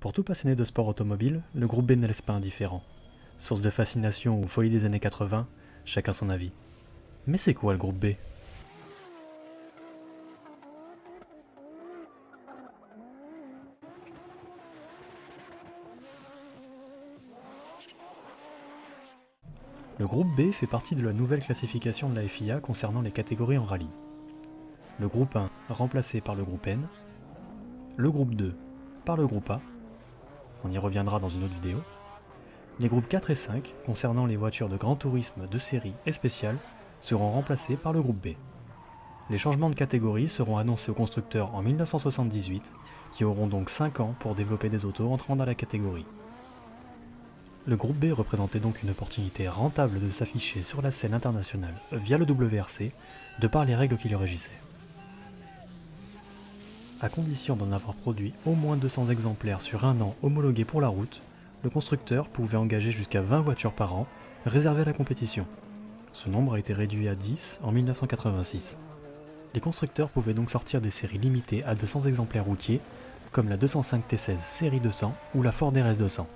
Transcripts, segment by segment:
Pour tout passionné de sport automobile, le groupe B ne laisse pas indifférent. Source de fascination ou folie des années 80, chacun son avis. Mais c'est quoi le groupe B ? Le groupe B fait partie de la nouvelle classification de la FIA concernant les catégories en rallye. Le groupe 1 remplacé par le groupe N, le groupe 2 par le groupe A, on y reviendra dans une autre vidéo, les groupes 4 et 5 concernant les voitures de grand tourisme de série et spéciales seront remplacés par le groupe B. Les changements de catégorie seront annoncés aux constructeurs en 1978, qui auront donc 5 ans pour développer des autos entrant dans la catégorie. Le groupe B représentait donc une opportunité rentable de s'afficher sur la scène internationale via le WRC, de par les règles qui le régissaient. À condition d'en avoir produit au moins 200 exemplaires sur un an homologués pour la route, le constructeur pouvait engager jusqu'à 20 voitures par an, réservées à la compétition. Ce nombre a été réduit à 10 en 1986. Les constructeurs pouvaient donc sortir des séries limitées à 200 exemplaires routiers, comme la 205 T16 série 200 ou la Ford RS 200.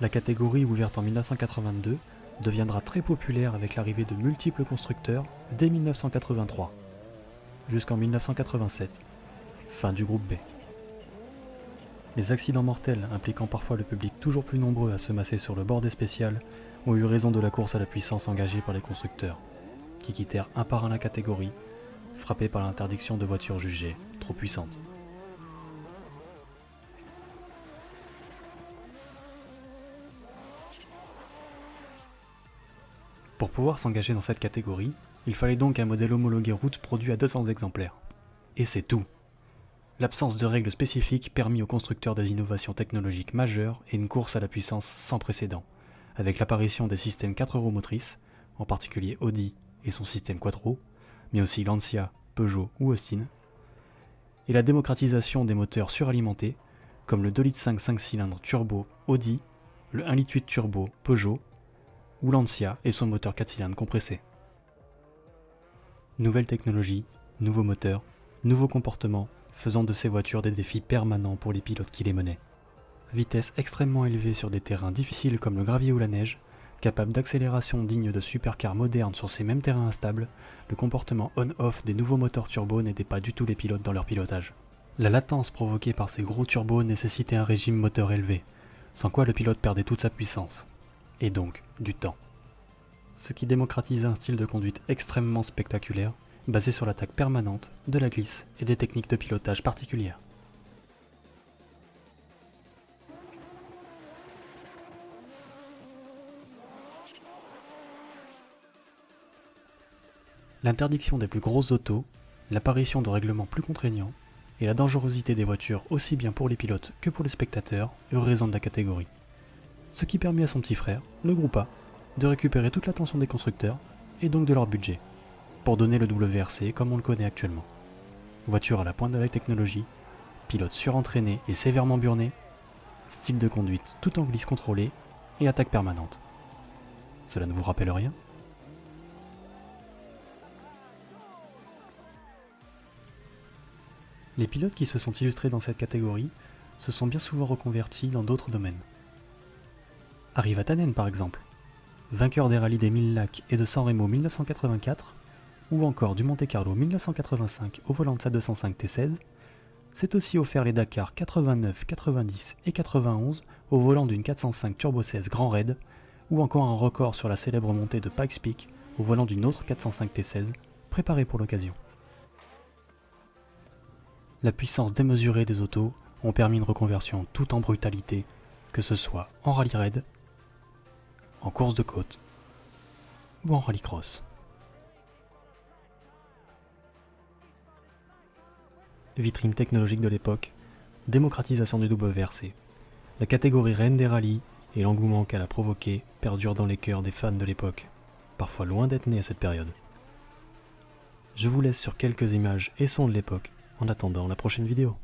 La catégorie ouverte en 1982 deviendra très populaire avec l'arrivée de multiples constructeurs dès 1983, jusqu'en 1987, fin du groupe B. Les accidents mortels impliquant parfois le public toujours plus nombreux à se masser sur le bord des spéciales ont eu raison de la course à la puissance engagée par les constructeurs, qui quittèrent un par un la catégorie, frappés par l'interdiction de voitures jugées trop puissantes. Pour pouvoir s'engager dans cette catégorie, il fallait donc un modèle homologué route produit à 200 exemplaires. Et c'est tout. L'absence de règles spécifiques permit aux constructeurs des innovations technologiques majeures et une course à la puissance sans précédent, avec l'apparition des systèmes 4 roues motrices, en particulier Audi et son système Quattro, mais aussi Lancia, Peugeot ou Austin, et la démocratisation des moteurs suralimentés, comme le 2,5 litres 5 cylindres turbo Audi, le 1,8 litre turbo Peugeot, ou Lancia et son moteur 4 cylindres compressé. Nouvelle technologie, nouveaux moteurs, nouveaux comportements, faisant de ces voitures des défis permanents pour les pilotes qui les menaient. Vitesse extrêmement élevée sur des terrains difficiles comme le gravier ou la neige, capable d'accélération digne de supercars modernes sur ces mêmes terrains instables, le comportement on-off des nouveaux moteurs turbo n'aidait pas du tout les pilotes dans leur pilotage. La latence provoquée par ces gros turbos nécessitait un régime moteur élevé, sans quoi le pilote perdait toute sa puissance, et donc du temps. Ce qui démocratisait un style de conduite extrêmement spectaculaire, basé sur l'attaque permanente, de la glisse et des techniques de pilotage particulières. L'interdiction des plus grosses autos, l'apparition de règlements plus contraignants, et la dangerosité des voitures aussi bien pour les pilotes que pour les spectateurs eurent raison de la catégorie. Ce qui permit à son petit frère, le groupe A, de récupérer toute l'attention des constructeurs, et donc de leur budget, pour donner le WRC comme on le connaît actuellement. Voiture à la pointe de la technologie, pilote surentraîné et sévèrement burné, style de conduite tout en glisse contrôlée et attaque permanente. Cela ne vous rappelle rien ? Les pilotes qui se sont illustrés dans cette catégorie se sont bien souvent reconvertis dans d'autres domaines. Harry Vatanen par exemple, vainqueur des rallyes des 1000 lacs et de San Remo 1984, ou encore du Monte-Carlo 1985 au volant de sa 205 T16, s'est aussi offert les Dakar 89, 90 et 91 au volant d'une 405 Turbo 16 Grand Raid, ou encore un record sur la célèbre montée de Pikes Peak au volant d'une autre 405 T16 préparée pour l'occasion. La puissance démesurée des autos ont permis une reconversion tout en brutalité, que ce soit en rallye raid, en course de côte ou en rallycross. Vitrine technologique de l'époque, démocratisation du WRC. La catégorie reine des rallyes et l'engouement qu'elle a provoqué perdurent dans les cœurs des fans de l'époque, parfois loin d'être nés à cette période. Je vous laisse sur quelques images et sons de l'époque, en attendant la prochaine vidéo.